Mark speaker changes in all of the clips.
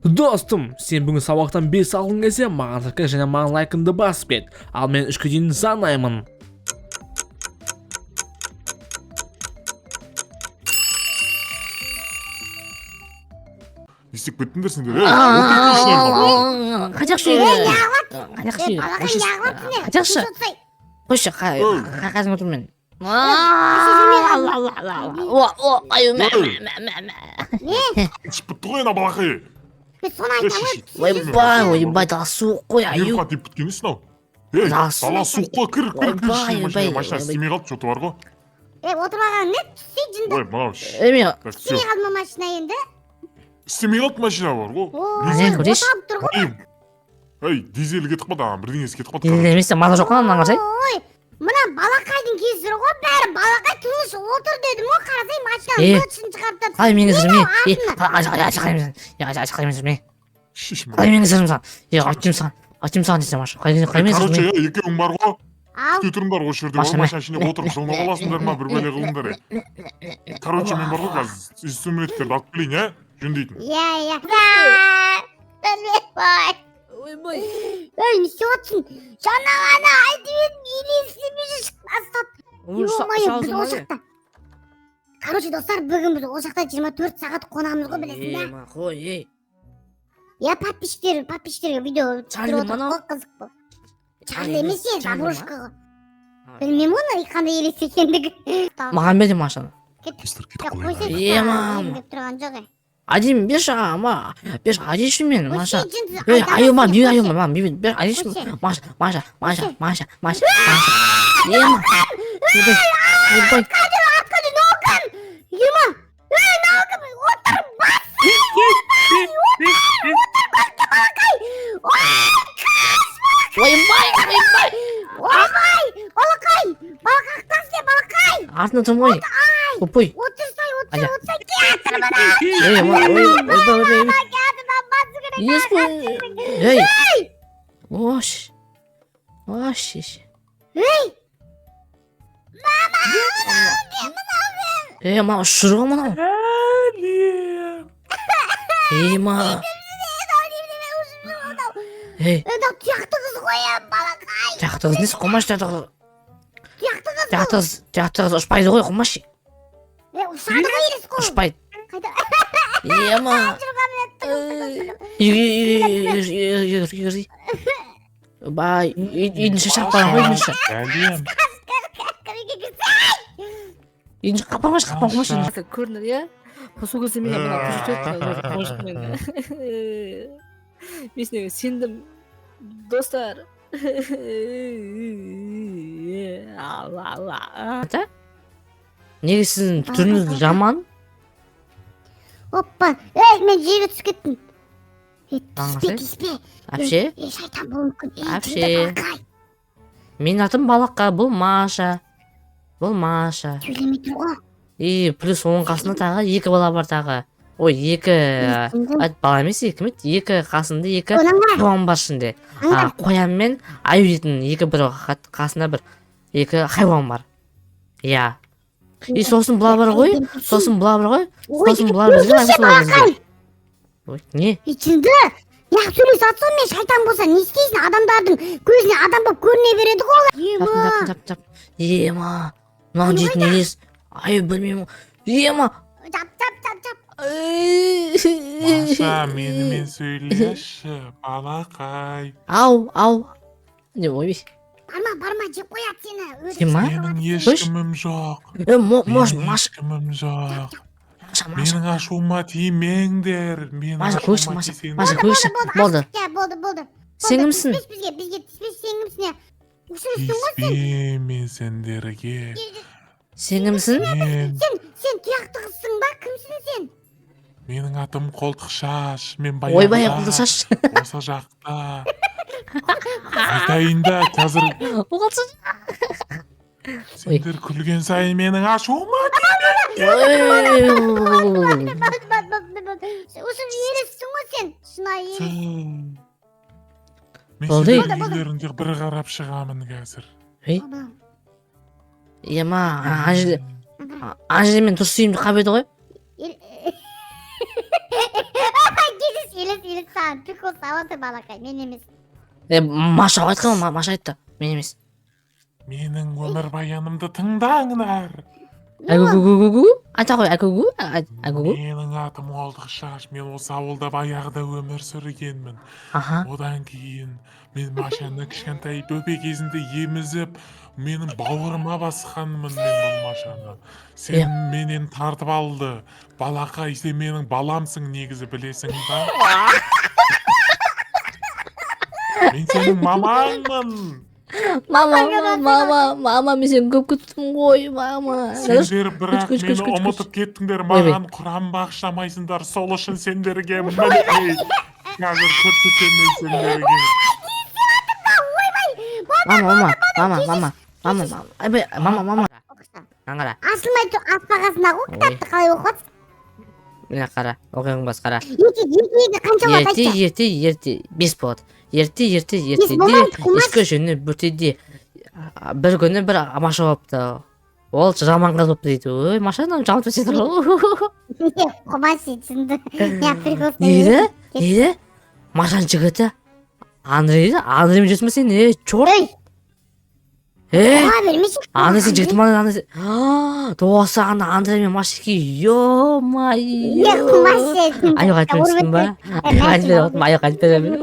Speaker 1: Достым, сен бүгін сабақтан 5 алғың келсе, маған тіркел және маған лайкыңды басып кет. Ал мен 3-ке дейін санаймын.
Speaker 2: Не істеп кеттіңдер сендер? Отырып ішінен бар.
Speaker 3: Қачақшы қачақшы қойшы қазір отырмын
Speaker 2: Ішіп бітті ғой ана балақай.
Speaker 4: соны айтамын.
Speaker 3: ойбай дала суық қой аю
Speaker 2: Ерпа тиіп біткені сынау. Дала суық қой, кір машина. Машина істемей қалды, что-то бар ғой.
Speaker 4: Отырмаған не? Түссе жынды.
Speaker 2: Ой, мынау
Speaker 3: эме
Speaker 4: Түссе қалма машина енді.
Speaker 2: істемей қалды машина бар ғой.
Speaker 3: не көреш
Speaker 4: Оталып тұр ғой.
Speaker 2: Ей, дизелі кетіп қалды, ана бірдеңесі кетіп қалды.
Speaker 3: демесе маза жоқ қой мынаны қарасай
Speaker 4: Ой, мына балақайдың кесірі ғой бәрі. Балақай тыныш отыр дедім ғой, қарасай машина бытшын шығарып тастады.
Speaker 3: қалай мен кесірім
Speaker 2: Шиш,
Speaker 3: қалай мен кесірім саған айтайын саған десем ашы қалай мен
Speaker 2: короче,
Speaker 3: кесірім
Speaker 2: екеуің бар ғой.
Speaker 4: Ал,
Speaker 2: Күте тұрыңдар осы жерде.
Speaker 3: Машина.
Speaker 2: Машина ішінде отырып жылынып аласыңдар ма, бір бәле қылыңдар. Короче, мен бар ғой қазір инструменттерді алып келейін, ә? Жөндейтін.
Speaker 4: иә. Ой,
Speaker 3: ойбай
Speaker 4: не істеватсың? Жаңа ғана айтып едім, елестемей шықпастап. Ё-моё, біз ол жақта. Короче, достар, бүгін біз ол жақта 24 сағат қонамыз ғой, білесің бе?
Speaker 3: қой ей
Speaker 4: Я подписчиктерге видео
Speaker 3: Чарли
Speaker 4: түсіріп отырмын
Speaker 3: мынау?
Speaker 4: ғой, қызық болып. Чарли емес ен,
Speaker 3: Чарли ма?
Speaker 4: заброшка ғой. Білмеймін оны қандай елес екендігі.
Speaker 3: маған бер машинаны
Speaker 2: Достар, кетіп
Speaker 4: Жоқ,
Speaker 2: қалайын.
Speaker 4: қойсай,
Speaker 3: Е, мам.
Speaker 4: деп тұрған жоқ,
Speaker 3: әдейі берші ама берші әдейші мен маша
Speaker 4: жынсыз
Speaker 3: ей
Speaker 4: айтамын
Speaker 3: аюма
Speaker 4: сен,
Speaker 3: бер
Speaker 4: қойсай.
Speaker 3: аюма бер әдейші
Speaker 4: Қойсай.
Speaker 3: маша ема ойбай
Speaker 4: Откуда ногам? Ема, ногам, отыр, бас.
Speaker 3: ойбай
Speaker 4: Ойбай, балақай, балақақтан сен, балақай.
Speaker 3: артына тұрмай опой
Speaker 4: Отырсай,
Speaker 3: Аля.
Speaker 4: кетір мына.
Speaker 3: ей ойбай
Speaker 4: Кәдімнен басы керек.
Speaker 3: ес қой ей ош ей ма ұшыр ғой мынау ей ма ей
Speaker 4: Тұяқты қыз қоям, балақай.
Speaker 3: жақты қыз несі қомаш жақты қыз
Speaker 4: Тұяқты қыз.
Speaker 3: жақты қыз ұшпайды ғой қомаш
Speaker 4: Ұшады ғой елес қой.
Speaker 3: ұшпайды
Speaker 4: Қайда?
Speaker 3: ей ма үйге бай үйдің іші шығып қалған ғой үйдің іші
Speaker 2: Сәлем.
Speaker 3: үйдің іші қапқан қойшы
Speaker 5: көрінер иә сол кезде мен мына мен сендім достар
Speaker 3: неге сіздің түріңіз жаман
Speaker 4: Оппа, мен жерге түсіп кеттім. Тиіспе.
Speaker 3: әпше
Speaker 4: Шайтан болуы мүмкін.
Speaker 3: Әпше. менің атым балаққа бұл маша
Speaker 4: Сөйлемей тұр ғой.
Speaker 3: и плюс оның қасында тағы 2 бала бар тағы ой 2 бала емес 2 ме 2 қасында 2
Speaker 4: Одан ба?
Speaker 3: қоян бар ішінде қоян мен аю дейтін 2 бір қасында бір 2 хайуан бар иә и сосын бұлар бар ғой сосын бұлар бізге ой не
Speaker 4: Жынды. Неғып сөйлесіп жатсың мен шайтан болса не істейсің? Адамдардың көзіне адам болып көріне береді ғой олар.
Speaker 3: тап ема мынау дейтін емес аю білмеймін ема
Speaker 4: Жап.
Speaker 2: Маша, менімен сөйлеші, балақай.
Speaker 3: ау не ойбай
Speaker 4: Барма, жеп қояды сені.
Speaker 3: Сен ма?
Speaker 2: Менің ешкімім жоқ.
Speaker 3: Маш
Speaker 2: Ешкімім жоқ.
Speaker 3: Маша
Speaker 2: Менің ашуыма тимеңдер.
Speaker 3: Маша көрші болды
Speaker 4: Болды.
Speaker 3: сен кімсің
Speaker 4: Бізге тіспес сен кімсің? Ұшырыстың ғой сен.
Speaker 2: Тиіспе мен сендерге.
Speaker 3: сен кімсің
Speaker 4: Сен тұяқты қызсың ба? Кімсің сен?
Speaker 2: Менің атым Қолтықшаш. Мен
Speaker 3: ойбай
Speaker 2: баяғыда
Speaker 3: қолдасаш
Speaker 2: осы жақта. Айтайын да қазір сендер күлген сайын менің ашуыма
Speaker 4: Осы ересің ғой сен. Шынайы ерес.
Speaker 2: Мен
Speaker 3: Болды.
Speaker 2: сендердің үйлеріңде бір қарап шығамын қазір.
Speaker 3: ема ана жерде мен дұрыс сүйімді қап еді ғой
Speaker 4: Елес. Саған прикол салып отыр балақай, мен емес.
Speaker 3: Маша айтқан ғой, Маша айтты. Мен емес.
Speaker 2: Менің өмірбаянымды тыңдаңдар.
Speaker 3: Агу. Айта ғой, агу.
Speaker 2: Менің атым Олдықшаш. Мен осы ауылда баяғыда өмір сүргенмін.
Speaker 3: Аха.
Speaker 2: Одан кейін мен Машаны кішкентай бөпе кезінде емізіп, менің бауырыма басқанмын мен бұл Машаны. Сен менен тартып алды. Балақай, сен менің баламсың негізі, білесің ба? Мен сенің мамаңмын.
Speaker 3: Мама, мен сені көп күттім ғой, мама.
Speaker 2: Сендер бірақ
Speaker 3: күш.
Speaker 2: мені ұмытып кеттіңдер, маған құран бағыштамайсыңдар, сол үшін сендерге мінекей. Қазір көрсетемін мен сендерге.
Speaker 3: Мама.
Speaker 4: Оқыста.
Speaker 3: Қара.
Speaker 4: Ашылмай тұр, аспағасында ғой, кітапты қалай оқып жатсың?
Speaker 3: Міне қара, оқиғың бас қара.
Speaker 4: Ерте, қанша уақыт айтшы?
Speaker 3: Ерте, 5 болады. Ерте,
Speaker 4: Бес болмайды, қумас.
Speaker 3: ішкі жүні бөтеде. Бір күні бір Маша болыпты. Ол жаман қыз болыпты дейді. Ой, Машаны жаман өседі ғой.
Speaker 4: Құмас етсінді. Я прикол
Speaker 3: Нейді? Машаның жігіті. Андреймен жүрсің бе сен? Чорт.
Speaker 4: Оға бермеші.
Speaker 3: Андрей сен жігіті ма? Досы Андрей мен Машеке. Ё-майо.
Speaker 4: Құмас етсін.
Speaker 3: Аяқ айтып беріпсің ба? Аяқ айтып беремін.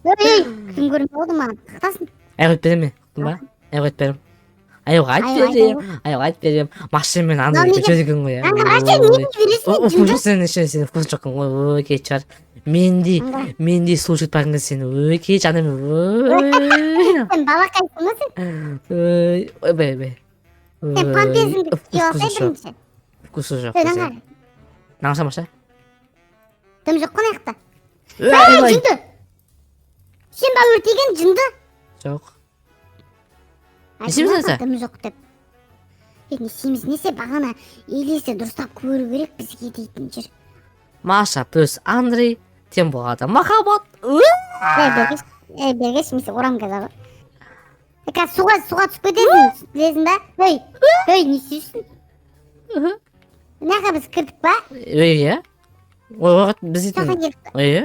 Speaker 4: Күн көрініп болды ма? Қақтасын.
Speaker 3: Аяқ айтып беремін. Аяқ айтып беремін. Аяқ айтып беремін. Машемен Андрей жүрген ғой.
Speaker 4: Қанша не бересің?
Speaker 3: Вкусын сен вкус жоққан ғой. Ой, кей шығар. Менде сұлу жігіт барған кез сен. Ой, кей жаным.
Speaker 4: Сен балақайсың ба сен?
Speaker 3: Ойбай.
Speaker 4: Сен памперсіңді киялсай бірінші.
Speaker 3: Вкусы жоқ.
Speaker 4: Сөйден қара.
Speaker 3: Наңса Маша?
Speaker 4: Дым жоқ қой аяқта.
Speaker 3: Ойбай.
Speaker 4: Жынды. Сен ба өртеген жынды?
Speaker 3: Жоқ. Несеміз несі?
Speaker 4: Дым жоқ деп. Несеміз несе бағана елесі дұрыстап көру керек бізге дейтін жүр.
Speaker 3: Маша плюс Андрей тем болады махаббат.
Speaker 4: Бергеш, мен орам қазағы. Қазір суға түсіп кетесің, білесің ба? Не істейсің? Мынақа біз кірдік па?
Speaker 3: Иә. Ой, біз
Speaker 4: Жаққа
Speaker 3: етін.
Speaker 4: келдік.
Speaker 3: Иә.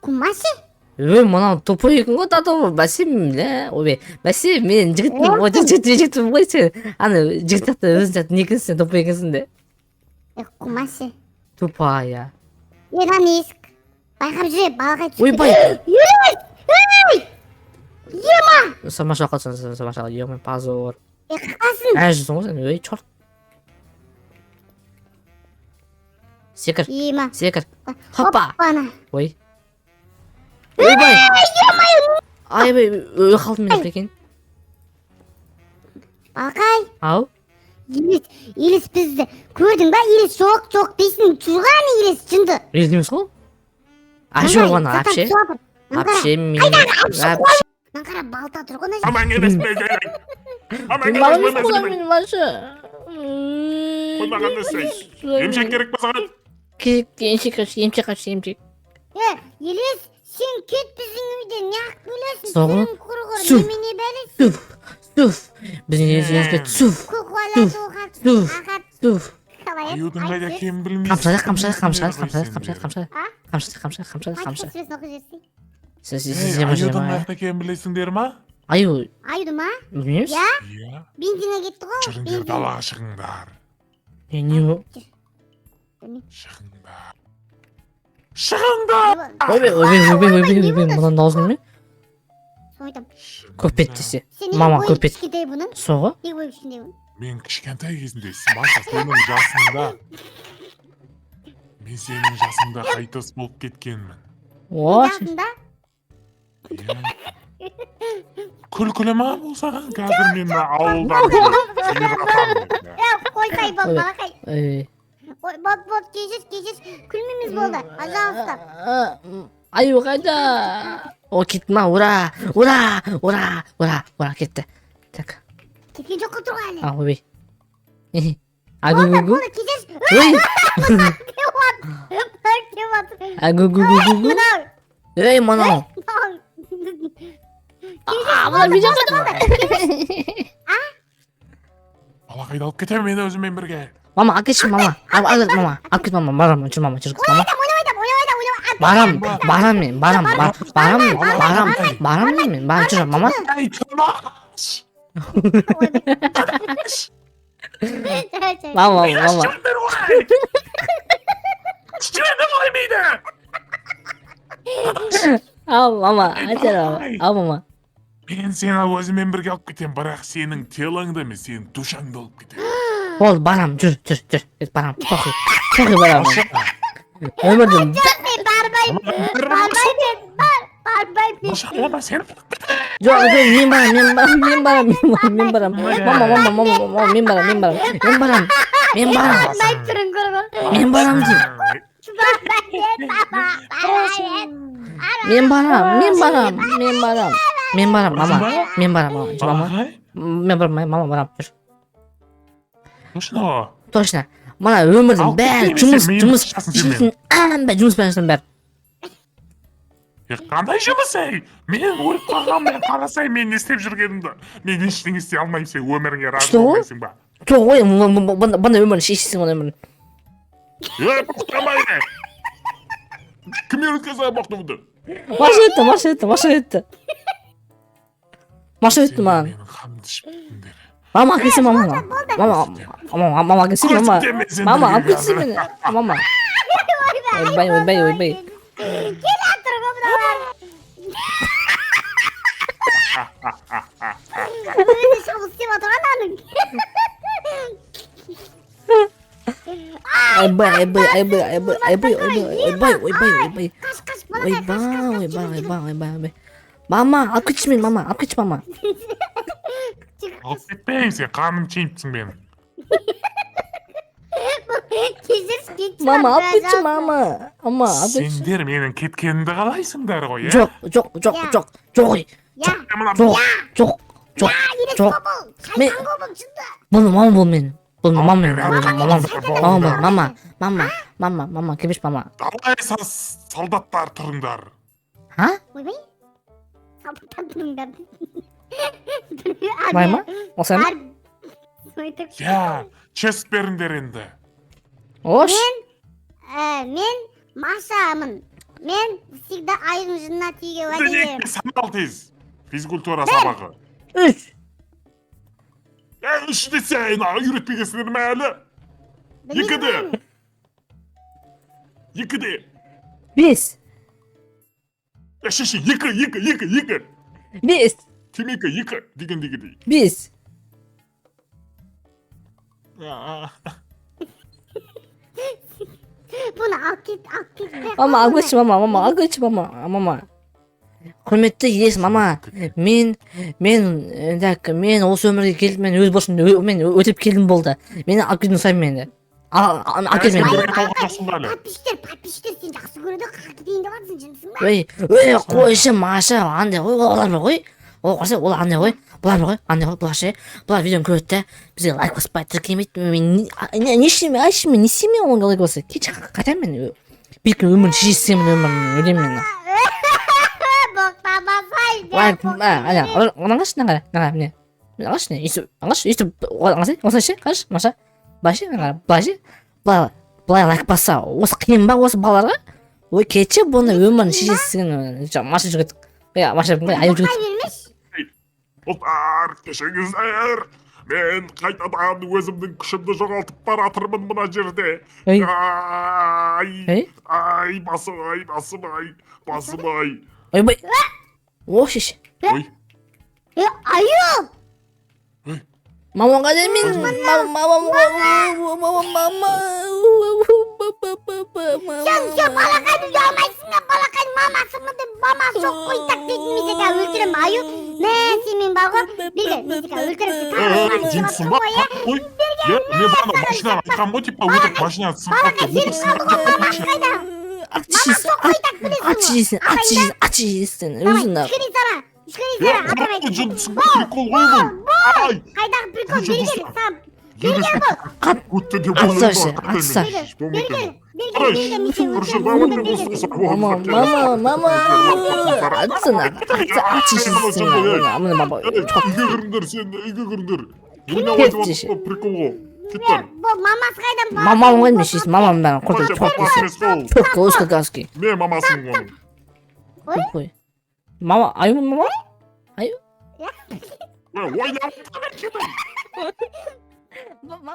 Speaker 4: Құмашы?
Speaker 3: Мынау тупой екен ғой, тату. Бәсе мен жігітпін ғой сен. Ана жігіт сияқты өзің сияқты некенсің, сен тупой екенсің де.
Speaker 4: Құмашы?
Speaker 3: Тупая.
Speaker 4: Дан есік. Байқап жүре, балақай түсіп.
Speaker 3: Ойбай.
Speaker 4: Ема!
Speaker 3: Самаша қалсың, Самаша. Ема, позор.
Speaker 4: Қақасын.
Speaker 3: Әжісің ғой сен, ой, чорт. Секір.
Speaker 4: Ема.
Speaker 3: Хоппа.
Speaker 4: Бана.
Speaker 3: Ой. Ойбай. Айбай, ой қалдым мен екен.
Speaker 4: Балақай.
Speaker 3: Ау.
Speaker 4: Елес бізді көрдің ба? Елес жоқ дейсің. Тұрған елес жынды.
Speaker 3: Елдеміз ғой? Әші оған, әпше. Әпше мен.
Speaker 4: Наңқара балта тұр ғой.
Speaker 2: Аман емес бе? Қоймаған өсей. Емшек керек па саған?
Speaker 3: Емшек.
Speaker 4: Елес, сен кет біздің үйден, неғып бөлесің?
Speaker 3: Соғы?
Speaker 4: Сен құрғыр,
Speaker 3: Суф.
Speaker 4: немене бәлесің?
Speaker 3: Суф. Біздің елімізге суф.
Speaker 4: Көкуалаты оғат.
Speaker 3: Суф.
Speaker 2: Аюдың қайда екенін білмейсің. Аюдың қайда екенін білесіңдер ма?
Speaker 3: Аю.
Speaker 4: Аюды ма?
Speaker 3: Білмейміз?
Speaker 2: Иә.
Speaker 4: Бензинге кетті ғой.
Speaker 2: Жүріңдер далаға шығыңдар.
Speaker 3: Не о?
Speaker 2: Шығыңдар.
Speaker 3: Ойбай, мұнан даусың ме?
Speaker 4: Сойтам.
Speaker 3: Көпет десе.
Speaker 4: Сен
Speaker 3: Мама,
Speaker 4: неге бойы
Speaker 3: көпет.
Speaker 4: кішкентай бұның?
Speaker 3: Соғы?
Speaker 4: Неге бойы кішкентай бұның?
Speaker 2: Мен кішкентай кезінде, Маша сенің жасында. Мен сенің жасында қайтыс болып кеткенмін.
Speaker 3: О,
Speaker 4: Жасында?
Speaker 2: Күлкілі ма болсаған? Қазір мен ауылдан сиратамын.
Speaker 4: Қойсай бол, балақай.
Speaker 3: ой.
Speaker 4: Бот, кешір. Күлмеміз болды. Пожалуйста.
Speaker 3: Аю қайда? О, кетті ма? Ура! Кетті. Так.
Speaker 4: Кеткен жоқ қылтыр ғой әлі.
Speaker 3: Ойбай. Агу-гу-гу.
Speaker 4: Кешір.
Speaker 3: Ой! Агу-гу-гу-гу.
Speaker 4: Мынау.
Speaker 3: Ей, мынау. Мына видео
Speaker 2: Балақайды алып кетемін мен өзімен бірге.
Speaker 3: Мама, алып кетші, мама. Алып кет, мама. Барам, жүр, мама, жүр, мама. Барам мен, барам мен, жүр, мама.
Speaker 2: Ey Tırnaş!
Speaker 3: Мама.
Speaker 2: Şunları vay! Şunları vay mıydı?
Speaker 3: Ал, мама, ал, мама.
Speaker 2: Ben seni өзіммен бірге алып кетем, бірақ сенің телаңды емес, сенің душаңды алып кетем.
Speaker 3: Бол, барам, жүр, барам, похуй, барам. Өмірдің
Speaker 2: Ona sen
Speaker 3: жоқ, мен барам. Мама, мен барам деймін. Мама барам, жүр.
Speaker 2: Точно.
Speaker 3: Точно. Мана өмірдің бәрі жұмыс бәрі бәрі.
Speaker 2: Қандай жұмыс ей? Мен өліп қалғанмен қарасай мен не істеп жүргенімді. Мен ештеңе істей алмаймын, сен өміріңе разы
Speaker 3: Что?
Speaker 2: болмайсың ба?
Speaker 3: Жоқ, ой, бұндай өмірін шешесің, бұндай өмірін.
Speaker 2: Тоқтамайды. Кім өткізді боқтымды?
Speaker 3: Маша өтті маған.
Speaker 2: Менің қанымды ішіп кеттіңдер.
Speaker 3: Мама әкелсін мама. Мама әкелсін мама. Мама әкелсін мені. Мама. Ойбай.
Speaker 4: Өзі шабыс деп отырған аның.
Speaker 3: Ойбай. Мама, алып кетші мені, мама.
Speaker 2: Алып кетпеймін, сен қаным чейіпсің менің.
Speaker 3: Мама, алып кетші, мама. Мама, алып кетші.
Speaker 2: Сендер менің кеткенімді қалайсыңдар ғой, е?
Speaker 3: Жоқ. Мен... Бұл мама бол мен. Мама, кебеш мама.
Speaker 2: Қалай солдаттар тұрыңдар.
Speaker 3: Ха?
Speaker 4: Ойбай. Салдаттар тұрыңдар.
Speaker 3: Былай ма? Осылай ма?
Speaker 2: Я, чест беріңдер енді.
Speaker 3: Ош.
Speaker 4: Мен Машамын. Мен всегда айдың жынына тиге уәде беремін.
Speaker 2: Санал тез. Физкультура сабағы.
Speaker 3: 3.
Speaker 2: Үш десейін, үйретпегесіңдер ме әлі? Екіде.
Speaker 3: 5.
Speaker 2: Шеше, екі.
Speaker 3: 5.
Speaker 2: Темекі, екі, дегендегідей.
Speaker 3: 5.
Speaker 4: Бұны алып кет.
Speaker 3: Мама, алып кетші, мама. Құрметті ес, мама. Мен осы өмірге келдім, мен өз босым, мен өтіп келдім болды. Мені алып кетуін сұраймын енді. Әкел мені.
Speaker 4: Подписчиктер сен жақсы көреді, қақы дейін деп жатсың, жынсың ба?
Speaker 3: Қойшы, Маша, андай ғой, олар бар ғой. Ол андай ғой, бұлар бар ғой, андай ғой, бұлар видеоны көреді де, бізге лайк баспайды, тіркемейді. Мен не істеймін оның лайк басы? Кетші қайтамын мен. Бәлкім өмірін шешесемін, өмірін өлемін мен. Алаңғаш, нағара, міне. Алаңғаш, өйстіп, осылай ше, қараш, Маша. Былай лайк баса, осы қиын ба осы балаларға? Ой, кетші, бұны өмірін шешесін, Маша жүгіт. Маша, айып жүгіт.
Speaker 2: Ұлтар, кешіңіздер. Мен қайтадан өзімнің күшімді жоғалтып баратырмын мына жерде. Ай, басым ай.
Speaker 3: Ойбай. О, шеше.
Speaker 2: Ой.
Speaker 4: Аю!
Speaker 3: Мамаға да мен...
Speaker 4: Сен балақайды ұялмайсың да, балақайды мамасымын деп, мамасы жоқ қой, так дейтін мезека өлтірім, аю. Мен сенмен балға, берге, мезека өлтірім.
Speaker 2: Жынсың ба? Ой, мен бана машинаға айтқам ғой, типа, өтіп машинаға сынқапты,
Speaker 3: Ат жейсің, өзің ақ.
Speaker 2: Құрақты жынсың ба, прикол ғой бұл. Ай!
Speaker 4: Қайдағы прикол, берге, сам.
Speaker 2: Өтті деп болуын
Speaker 3: Атса,
Speaker 2: Үйге кіріңдер, сен үйге кіріңдер. Ойнап айтып прикол ғой. Gittin.
Speaker 4: Bu maması qaydan?
Speaker 3: Mamam gelmiş işte mamam ben kurtar
Speaker 2: Koyca
Speaker 3: çok
Speaker 2: babası emes ol.
Speaker 3: çok koğuşka gaski.
Speaker 2: Men mamasın onun.
Speaker 3: Çok koy. Mama ayı mı mama?
Speaker 2: Oynap.
Speaker 3: Mama.